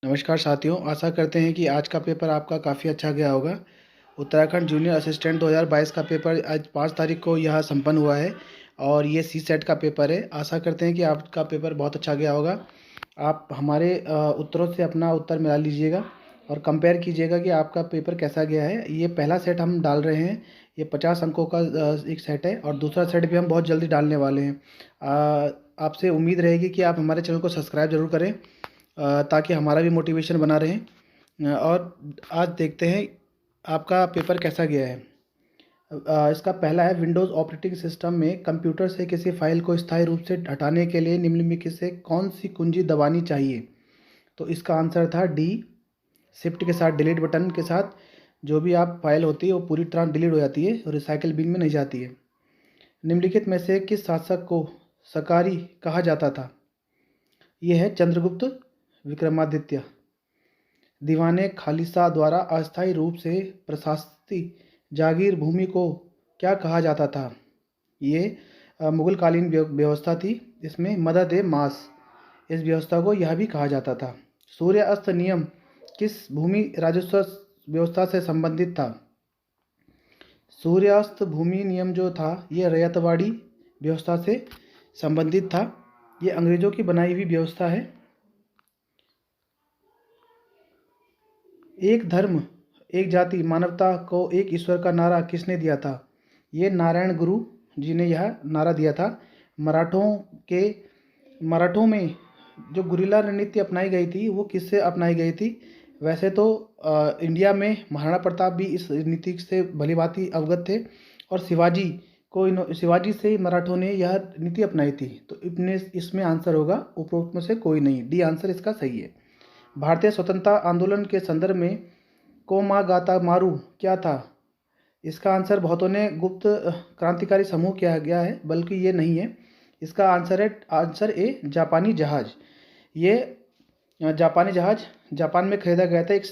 नमस्कार साथियों, आशा करते हैं कि आज का पेपर आपका काफ़ी अच्छा गया होगा। उत्तराखंड जूनियर असिस्टेंट 2022 का पेपर आज 5 तारीख को यह संपन्न हुआ है और ये सी सेट का पेपर है। आशा करते हैं कि आपका पेपर बहुत अच्छा गया होगा। आप हमारे उत्तरों से अपना उत्तर मिला लीजिएगा और कंपेयर कीजिएगा कि आपका पेपर कैसा गया है। ये पहला सेट हम डाल रहे हैं, ये 50 अंकों का एक सेट है और दूसरा सेट भी हम बहुत जल्दी डालने वाले हैं। आपसे उम्मीद रहेगी कि आप हमारे चैनल को सब्सक्राइब ज़रूर करें ताकि हमारा भी मोटिवेशन बना रहे। और आज देखते हैं आपका पेपर कैसा गया है। इसका पहला है, विंडोज़ ऑपरेटिंग सिस्टम में कंप्यूटर से किसी फाइल को स्थायी रूप से हटाने के लिए निम्नलिखित से कौन सी कुंजी दबानी चाहिए। तो इसका आंसर था डी, शिफ्ट के साथ डिलीट बटन के साथ जो भी आप फाइल होती है वो पूरी तरह डिलीट हो जाती है और रिसाइकिल बिन में नहीं जाती है। निम्नलिखित में से किस शासक को सकारी कहा जाता था। ये है चंद्रगुप्त विक्रमादित्य। दीवाने खालिसा द्वारा अस्थायी रूप से प्रशासती जागीर भूमि को क्या कहा जाता था। ये मुगलकालीन व्यवस्था थी। इसमें मदद ए मास, इस व्यवस्था को यह भी कहा जाता था। सूर्य अस्त नियम किस भूमि राजस्व व्यवस्था से संबंधित था। सूर्यास्त भूमि नियम जो था ये रैयतवाड़ी व्यवस्था से संबंधित था। ये अंग्रेजों की बनाई हुई व्यवस्था है। एक धर्म एक जाति मानवता को एक ईश्वर का नारा किसने दिया था। ये नारायण गुरु जी ने यह नारा दिया था। मराठों में जो गुरिल्ला रणनीति अपनाई गई थी वो किससे अपनाई गई थी। वैसे तो इंडिया में महाराणा प्रताप भी इस नीति से भलीभांति अवगत थे और शिवाजी से मराठों ने यह नीति अपनाई थी। तो इसमें आंसर होगा उपरोक्त में से कोई नहीं, डी आंसर इसका सही है। भारतीय स्वतंत्रता आंदोलन के संदर्भ में कोमागाता मारू क्या था। इसका आंसर बहुतों ने गुप्त क्रांतिकारी समूह किया गया है, बल्कि ये नहीं है। इसका आंसर ए जापानी जहाज। ये जापानी जहाज जापान में खरीदा गया था, एक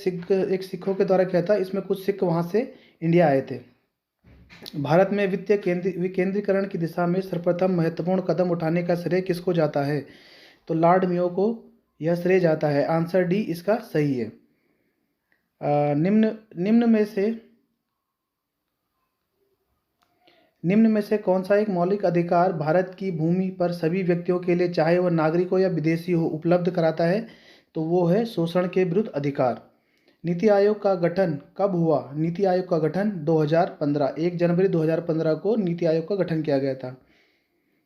सिखों के द्वारा किया था। इसमें कुछ सिख वहाँ से इंडिया आए थे। भारत में वित्तीय विकेंद्रीकरण की दिशा में सर्वप्रथम महत्वपूर्ण कदम उठाने का श्रेय किसको जाता है। तो लॉर्ड मेयो को यह श्रेय जाता है। आंसर डी इसका सही है। निम्न में से कौन सा एक मौलिक अधिकार भारत की भूमि पर सभी व्यक्तियों के लिए, चाहे वह नागरिक हो या विदेशी हो, उपलब्ध कराता है। तो वो है शोषण के विरुद्ध अधिकार। नीति आयोग का गठन कब हुआ। नीति आयोग का गठन 2015 1 जनवरी 2015 को नीति आयोग का गठन किया गया था।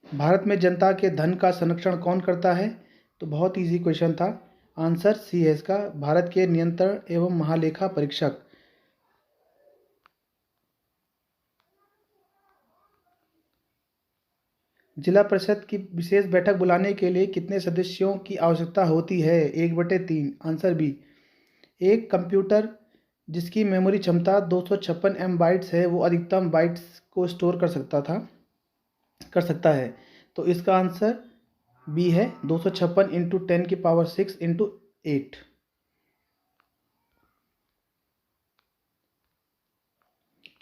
भारत में जनता के धन का संरक्षण कौन करता है। तो बहुत इजी क्वेश्चन था। आंसर सी है इसका, भारत के नियंत्रण एवं महालेखा परीक्षक। जिला परिषद की विशेष बैठक बुलाने के लिए कितने सदस्यों की आवश्यकता होती है। 1/3। Answer B. एक कंप्यूटर जिसकी मेमोरी क्षमता 256 एम बाइट्स है वो अधिकतम बाइट्स को स्टोर कर सकता है। तो इसका आंसर बी है, 256 इंटू 10⁶ इंटू 8।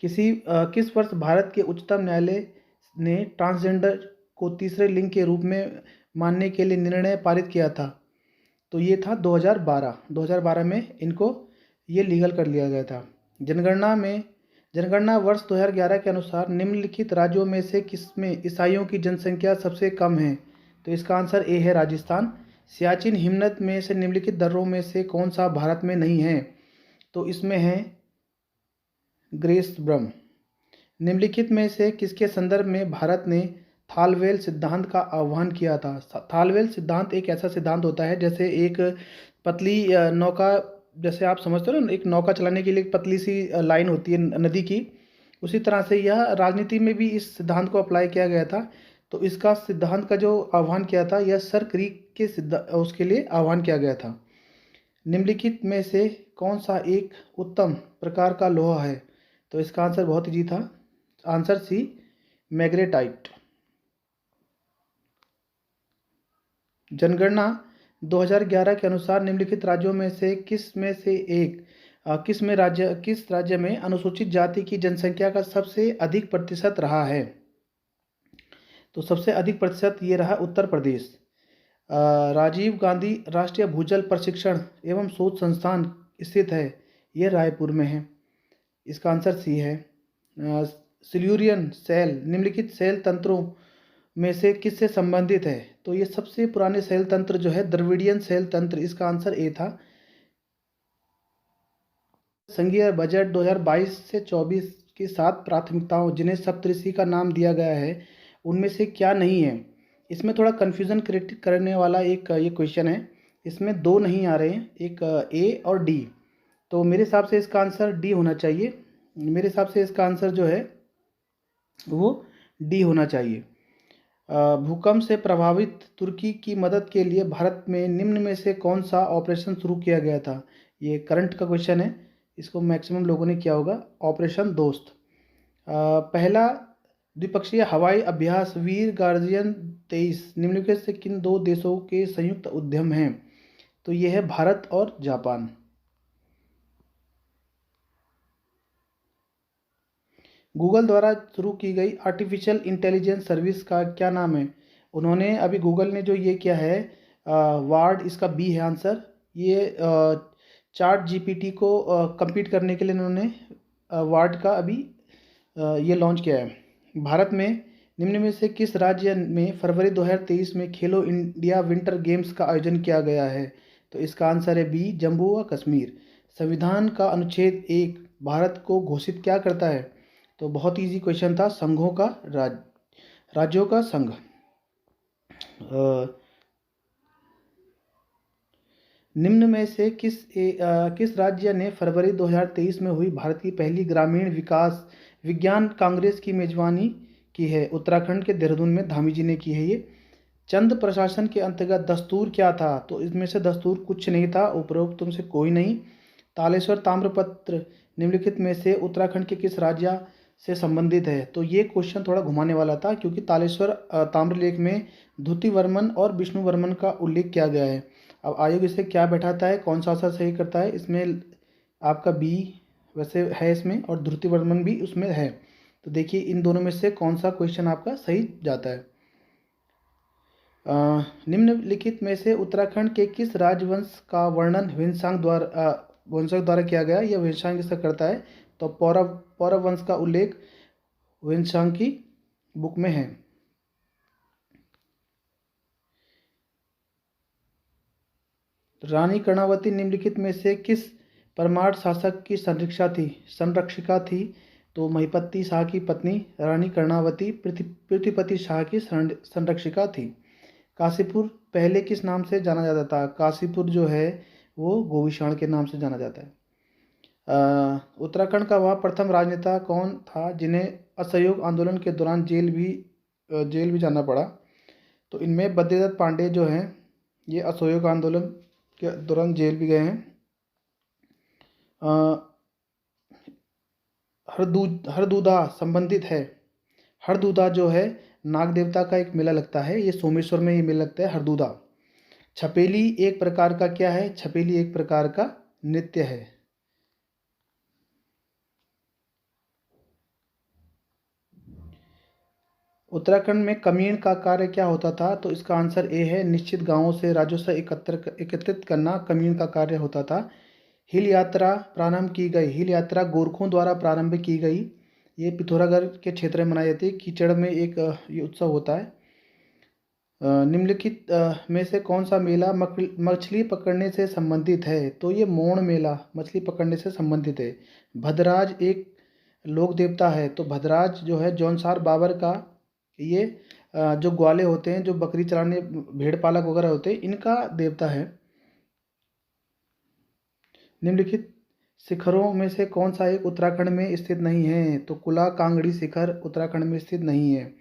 किस वर्ष भारत के उच्चतम न्यायालय ने ट्रांसजेंडर को तीसरे लिंग के रूप में मानने के लिए निर्णय पारित किया था। तो ये था 2012 में इनको ये लीगल कर लिया गया था। जनगणना वर्ष 2011 के अनुसार निम्नलिखित राज्यों में से किसमें ईसाइयों की जनसंख्या सबसे कम है। तो इसका आंसर ए है, राजस्थान। सियाचिन हिमनद में से निम्नलिखित दर्रों में से कौन सा भारत में नहीं है। तो इसमें है ग्रेस ब्रह्म। निम्नलिखित में से किसके संदर्भ में भारत ने थालवेल सिद्धांत का आह्वान किया था। थालवेल सिद्धांत एक ऐसा सिद्धांत होता है जैसे एक पतली नौका, जैसे आप समझते हो ना, एक नौका चलाने के लिए एक पतली सी लाइन होती है नदी की, उसी तरह से यह राजनीति में भी इस सिद्धांत को अप्लाई किया गया था। तो इसका सिद्धांत का जो आह्वान किया था यह सर क्रीक के उसके लिए आह्वान किया गया था। निम्नलिखित में से कौन सा एक उत्तम प्रकार का लोहा है। तो इसका आंसर बहुत इजी था, आंसर सी, मैग्नेटाइट। जनगणना 2011 के अनुसार निम्नलिखित राज्यों में से किस राज्य में अनुसूचित जाति की जनसंख्या का सबसे अधिक प्रतिशत रहा है। तो सबसे अधिक प्रतिशत ये रहा उत्तर प्रदेश। राजीव गांधी राष्ट्रीय भूजल प्रशिक्षण एवं शोध संस्थान स्थित है, ये रायपुर में है। इसका आंसर सी है। सिल्यूरियन सेल निम्नलिखित सेल तंत्रों में से किससे संबंधित है? तो ये सबसे पुराने सेल तंत्र जो है द्रविडियन सेल तंत्र, इसका आंसर ए था। संघीय बजट 2022 से 24 की 7 प्राथमिकताओं जिन्हें सप्तऋषि का नाम दिया गया है, उनमें से क्या नहीं है? इसमें थोड़ा कन्फ्यूज़न क्रिएट करने वाला एक ये क्वेश्चन है। इसमें 2 नहीं आ रहे हैं, एक ए और डी। तो मेरे हिसाब से इसका आंसर डी होना चाहिए। मेरे हिसाब से इसका आंसर जो है वो डी होना चाहिए। भूकंप से प्रभावित तुर्की की मदद के लिए भारत में निम्न में से कौन सा ऑपरेशन शुरू किया गया था? ये करंट का क्वेश्चन है, इसको मैक्सिमम लोगों ने किया होगा। ऑपरेशन दोस्त। पहला द्विपक्षीय हवाई अभ्यास वीर गार्जियन 23 निम्नलिखित से किन 2 देशों के संयुक्त उद्यम हैं? तो ये है भारत और जापान। गूगल द्वारा शुरू की गई आर्टिफिशियल इंटेलिजेंस सर्विस का क्या नाम है? उन्होंने अभी गूगल ने जो ये किया है वार्ड, इसका बी है आंसर। ये चार्ट जीपीटी को compete करने के लिए उन्होंने वार्ड का अभी ये लॉन्च किया है। भारत में निम्न में से किस राज्य में फरवरी 2023 में खेलो इंडिया विंटर गेम्स का आयोजन किया गया है? तो इसका आंसर है बी, जम्मू व कश्मीर। संविधान का अनुच्छेद 1 भारत को घोषित क्या करता है? तो बहुत इजी क्वेश्चन था, संघों का राज्यों का संघ। निम्न में से किस राज्य ने फरवरी 2023 में हुई भारत की पहली ग्रामीण विकास विज्ञान कांग्रेस की मेजबानी की है? उत्तराखंड के देहरादून में धामी जी ने की है ये। चंद प्रशासन के अंतर्गत दस्तूर क्या था? तो इसमें से दस्तूर कुछ नहीं था, उपरोक्त तुमसे कोई नहीं। तालेश्वर ताम्रपत्र निम्नलिखित में से उत्तराखंड के किस राज्य से संबंधित है? तो ये क्वेश्चन थोड़ा घुमाने वाला था, क्योंकि तालेश्वर ताम्रलेख में धुति वर्मन और विष्णु वर्मन का उल्लेख किया गया है। अब आयोग इसे क्या बैठाता है, कौन सा आंसर सही करता है? इसमें आपका बी वैसे है इसमें, और धुति वर्मन भी उसमें है। तो देखिए इन दोनों में से कौन सा क्वेश्चन आपका सही जाता है। निम्नलिखित में से उत्तराखंड के किस राजवंश का वर्णन वंशक द्वारा किया गया? यह वेनसांग इसका करता है। तो पौरव वंश का उल्लेख वेनसांग की बुक में है। रानी कर्णावती निम्नलिखित में से किस परमार शासक की संरक्षिका थी? तो महिपति शाह की पत्नी रानी कर्णावती पृथ्वीपति शाह की संरक्षिका थी। काशीपुर पहले किस नाम से जाना जाता था? काशीपुर जो है वो गोविशाण के नाम से जाना जाता है। उत्तराखंड का वह प्रथम राजनेता कौन था जिन्हें असहयोग आंदोलन के दौरान जेल भी जाना पड़ा? तो इनमें बद्रीदत्त पांडे जो हैं ये असहयोग आंदोलन के दौरान जेल भी गए हैं। हरदूदा संबंधित है। हरदूदा जो है नाग देवता का एक मेला लगता है, ये सोमेश्वर में ये मेला लगता है हरदूदा। छपेली एक प्रकार का क्या है? छपेली एक प्रकार का नृत्य है। उत्तराखंड में कमीण का कार्य क्या होता था? तो इसका आंसर ए है, निश्चित गांवों से राजस्व एकत्रित करना कमीण का कार्य होता था। हिल यात्रा प्रारंभ की गई। हिल यात्रा गोरखों द्वारा प्रारंभ की गई। ये पिथौरागढ़ के क्षेत्र में मनाई जाती है। कीचड़ में एक ये उत्सव होता है। निम्नलिखित में से कौन सा मेला मछली पकड़ने से संबंधित है? तो ये मोण मेला मछली पकड़ने से संबंधित है। भद्राज एक लोक देवता है। तो भद्राज जो है जौनसार बाबर का ये जो ग्वाले होते हैं, जो बकरी चराने भेड़ पालक वगैरह होते हैं, इनका देवता है। निम्नलिखित शिखरों में से कौन सा एक उत्तराखंड में स्थित नहीं है? तो कुला कांगड़ी शिखर उत्तराखंड में स्थित नहीं है।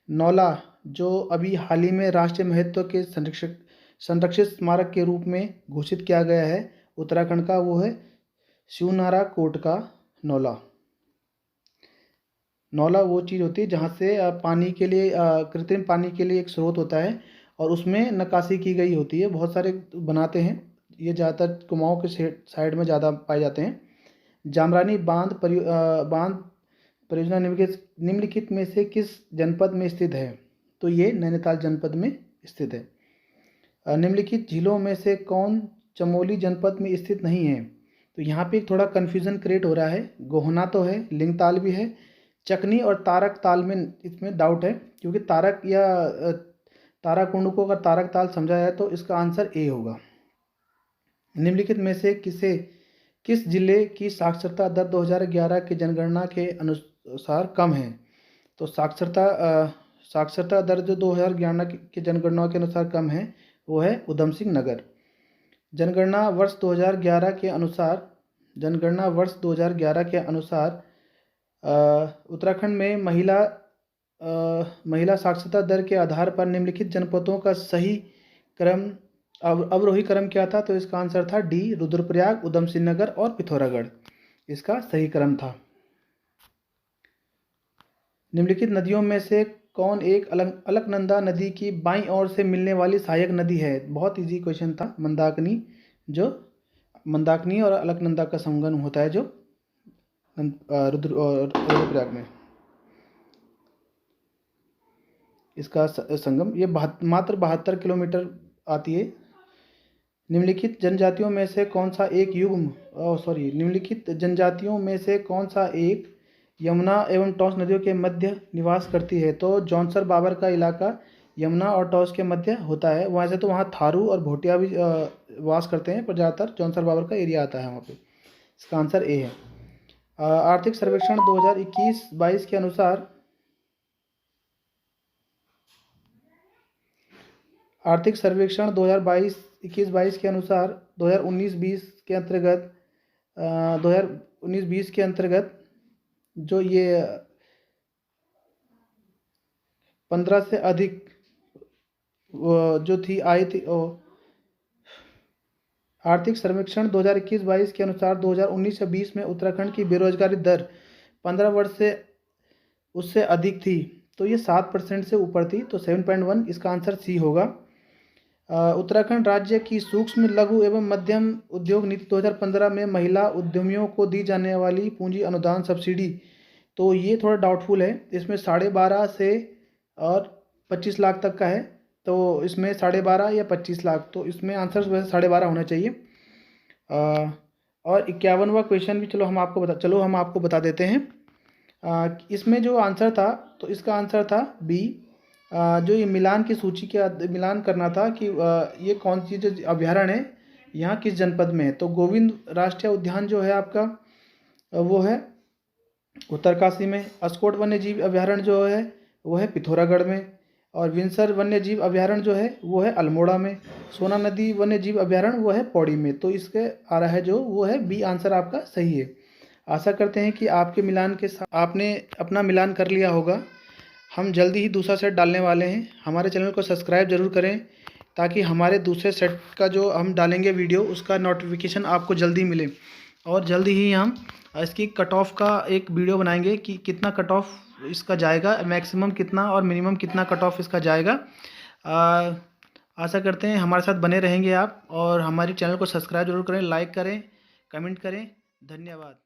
नौला जो अभी हाल ही में राष्ट्रीय महत्व के संरक्षित स्मारक के रूप में घोषित किया गया है उत्तराखंड का, वो है शिवनारा कोट का नौला। नौला वो चीज़ होती है जहाँ से पानी के लिए कृत्रिम पानी के लिए एक स्रोत होता है और उसमें नक्काशी की गई होती है। बहुत सारे बनाते हैं, ये ज़्यादातर कुमाऊँ के साइड में ज़्यादा पाए जाते हैं। जामरानी बांध परियोजना निम्नलिखित में से किस जनपद में स्थित है? तो ये नैनीताल जनपद में स्थित है। निम्नलिखित झीलों में से कौन चमोली जनपद में स्थित नहीं है? तो यहाँ पे एक थोड़ा कन्फ्यूज़न क्रिएट हो रहा है। गोहना तो है, लिंगताल भी है, चकनी और तारक ताल में इसमें डाउट है, क्योंकि तारक या ताराकुंड को अगर तारक ताल समझा जाए तो इसका आंसर ए होगा। निम्नलिखित में से किस जिले की साक्षरता दर 2011 की जनगणना के अनुसार कम है? तो साक्षरता दर जो 2011 की जनगणना के अनुसार कम है वो है उधम सिंह नगर। जनगणना वर्ष 2011 के अनुसार उत्तराखंड में महिला साक्षरता दर के आधार पर निम्नलिखित जनपदों का सही क्रम अवरोही क्रम क्या था? तो इसका आंसर था डी, रुद्रप्रयाग, उधम सिंह नगर और पिथौरागढ़ इसका सही क्रम था। निम्नलिखित नदियों में से कौन एक अलकनंदा नदी की बाईं ओर से मिलने वाली सहायक नदी है? बहुत इजी क्वेश्चन था। मंदाकिनी और अलकनंदा का संगम होता है जो रुद्रप्रयाग में, इसका संगम ये मात्र 72 किलोमीटर आती है। निम्नलिखित जनजातियों में से कौन सा एक यमुना एवं टॉस नदियों के मध्य निवास करती है? तो जौनसर बाबर का इलाका यमुना और टॉस के मध्य होता है। वैसे तो वहाँ थारू और भोटिया भी वास करते हैं, पर ज़्यादातर जौनसर बाबर का एरिया आता है वहाँ पे। इसका आंसर ए है। आर्थिक सर्वेक्षण 2021-22 के अनुसार आर्थिक सर्वेक्षण 2021-22 के अनुसार 2019-20 के अंतर्गत 2019-20 के अंतर्गत जो ये 15 से अधिक जो थी आई थी आर्थिक सर्वेक्षण 2021-22 के अनुसार 2019 से 20 में उत्तराखंड की बेरोजगारी दर 15 वर्ष से उससे अधिक थी, तो ये 7% से ऊपर थी, तो 7.1 इसका आंसर सी होगा। उत्तराखंड राज्य की सूक्ष्म लघु एवं मध्यम उद्योग नीति 2015 में महिला उद्यमियों को दी जाने वाली पूंजी अनुदान सब्सिडी, तो ये थोड़ा डाउटफुल है। इसमें 12.5 से और 25 लाख तक का है, तो इसमें 12.5 या 25 लाख, तो इसमें आंसर वैसे 12.5 होना चाहिए। और 51वां क्वेश्चन भी चलो हम आपको बता देते हैं। इसमें जो आंसर था, तो इसका आंसर था बी। जो ये मिलान की सूची के मिलान करना था कि ये कौन सी जो अभ्यारण्य है यहाँ किस जनपद में है। तो गोविंद राष्ट्रीय उद्यान जो है आपका वो है उत्तरकाशी में, अस्कोट वन्य जीव अभ्यारण्य जो है वो है पिथौरागढ़ में, और विंसर वन्य जीव अभ्यारण्य जो है वो है अल्मोड़ा में, सोना नदी वन्य जीव अभ्यारण्य वो है पौड़ी में। तो इसके आ रहा है जो वो है बी, आंसर आपका सही है। आशा करते हैं कि आपके मिलान के साथ आपने अपना मिलान कर लिया होगा। हम जल्दी ही दूसरा सेट डालने वाले हैं। हमारे चैनल को सब्सक्राइब जरूर करें ताकि हमारे दूसरे सेट का जो हम डालेंगे वीडियो उसका नोटिफिकेशन आपको जल्दी मिले, और जल्दी ही हम इसकी कट ऑफ का एक वीडियो बनाएंगे कि कितना कट ऑफ इसका जाएगा, मैक्सिमम कितना और मिनिमम कितना कट ऑफ इसका जाएगा। आशा करते हैं हमारे साथ बने रहेंगे आप, और हमारे चैनल को सब्सक्राइब जरूर करें, लाइक करें, कमेंट करें। धन्यवाद।